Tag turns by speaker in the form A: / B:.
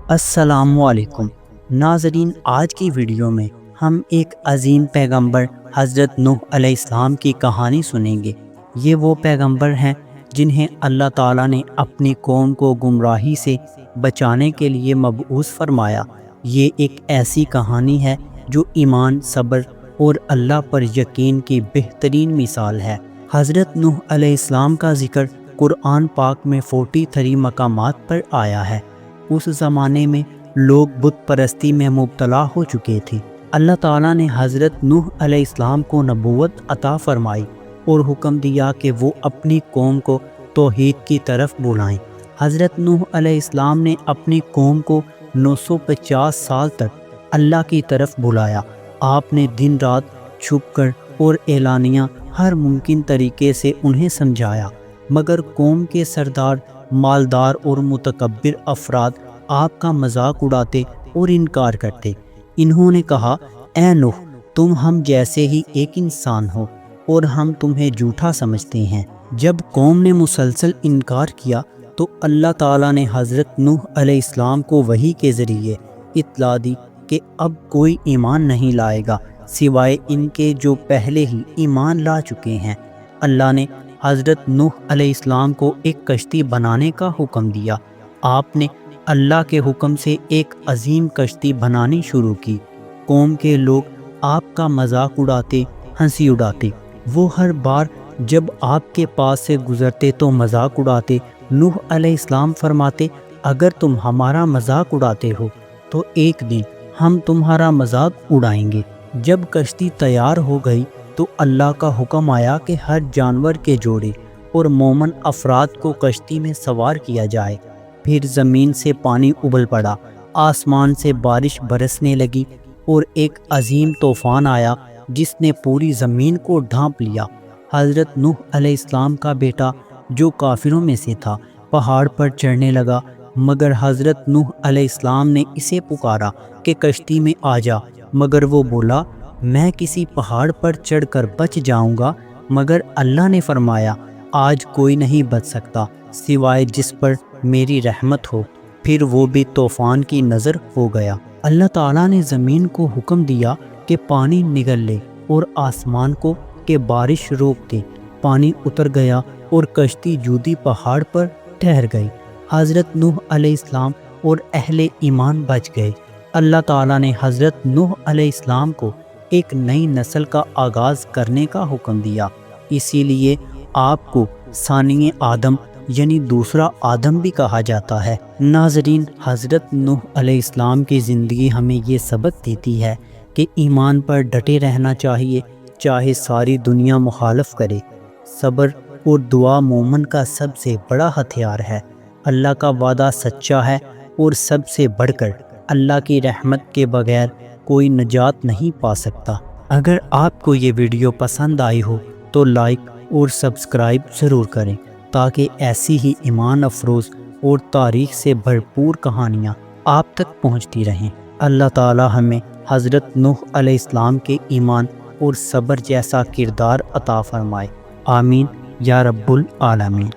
A: السلام علیکم ناظرین، آج کی ویڈیو میں ہم ایک عظیم پیغمبر حضرت نوح علیہ السلام کی کہانی سنیں گے۔ یہ وہ پیغمبر ہیں جنہیں اللہ تعالیٰ نے اپنی قوم کو گمراہی سے بچانے کے لیے مبعوث فرمایا۔ یہ ایک ایسی کہانی ہے جو ایمان، صبر اور اللہ پر یقین کی بہترین مثال ہے۔ حضرت نوح علیہ السلام کا ذکر قرآن پاک میں 43 مقامات پر آیا ہے۔ اس زمانے میں لوگ بت پرستی میں مبتلا ہو چکے تھے۔ اللہ تعالیٰ نے حضرت نوح علیہ السلام کو نبوت عطا فرمائی اور حکم دیا کہ وہ اپنی قوم کو توحید کی طرف بلائیں۔ حضرت نوح علیہ السلام نے اپنی قوم کو 950 سال تک اللہ کی طرف بلایا۔ آپ نے دن رات چھپ کر اور اعلانیہ ہر ممکن طریقے سے انہیں سمجھایا، مگر قوم کے سردار، مالدار اور متکبر افراد آپ کا مذاق اڑاتے اور انکار کرتے۔ انہوں نے کہا، اے نوح، تم ہم جیسے ہی ایک انسان ہو اور ہم تمہیں جھوٹا سمجھتے ہیں۔ جب قوم نے مسلسل انکار کیا تو اللہ تعالیٰ نے حضرت نوح علیہ السلام کو وحی کے ذریعے اطلاع دی کہ اب کوئی ایمان نہیں لائے گا سوائے ان کے جو پہلے ہی ایمان لا چکے ہیں۔ اللہ نے حضرت نوح علیہ السلام کو ایک کشتی بنانے کا حکم دیا۔ آپ نے اللہ کے حکم سے ایک عظیم کشتی بنانی شروع کی۔ قوم کے لوگ آپ کا مذاق اڑاتے، ہنسی اڑاتے۔ وہ ہر بار جب آپ کے پاس سے گزرتے تو مذاق اڑاتے۔ نوح علیہ السلام فرماتے، اگر تم ہمارا مذاق اڑاتے ہو تو ایک دن ہم تمہارا مذاق اڑائیں گے۔ جب کشتی تیار ہو گئی تو اللہ کا حکم آیا کہ ہر جانور کے جوڑے اور مومن افراد کو کشتی میں سوار کیا جائے۔ پھر زمین سے پانی ابل پڑا، آسمان سے بارش برسنے لگی اور ایک عظیم طوفان آیا جس نے پوری زمین کو ڈھانپ لیا۔ حضرت نوح علیہ السلام کا بیٹا جو کافروں میں سے تھا پہاڑ پر چڑھنے لگا، مگر حضرت نوح علیہ السلام نے اسے پکارا کہ کشتی میں آ جا، مگر وہ بولا، میں کسی پہاڑ پر چڑھ کر بچ جاؤں گا، مگر اللہ نے فرمایا، آج کوئی نہیں بچ سکتا سوائے جس پر میری رحمت ہو۔ پھر وہ بھی طوفان کی نظر ہو گیا۔ اللہ تعالیٰ نے زمین کو حکم دیا کہ پانی نگل لے اور آسمان کو کہ بارش روک دے۔ پانی اتر گیا اور کشتی جودی پہاڑ پر ٹھہر گئی۔ حضرت نوح علیہ السلام اور اہل ایمان بچ گئے۔ اللہ تعالیٰ نے حضرت نوح علیہ السلام کو ایک نئی نسل کا آغاز کرنے کا حکم دیا، اسی لیے آپ کو ثانی آدم یعنی دوسرا آدم بھی کہا جاتا ہے۔ ناظرین، حضرت نوح علیہ السلام کی زندگی ہمیں یہ سبق دیتی ہے کہ ایمان پر ڈٹے رہنا چاہیے، چاہے ساری دنیا مخالف کرے۔ صبر اور دعا مومن کا سب سے بڑا ہتھیار ہے۔ اللہ کا وعدہ سچا ہے اور سب سے بڑھ کر اللہ کی رحمت کے بغیر کوئی نجات نہیں پا سکتا۔ اگر آپ کو یہ ویڈیو پسند آئی ہو تو لائک اور سبسکرائب ضرور کریں تاکہ ایسی ہی ایمان افروز اور تاریخ سے بھرپور کہانیاں آپ تک پہنچتی رہیں۔ اللہ تعالی ہمیں حضرت نوح علیہ السلام کے ایمان اور صبر جیسا کردار عطا فرمائے۔ آمین یا رب العالمین۔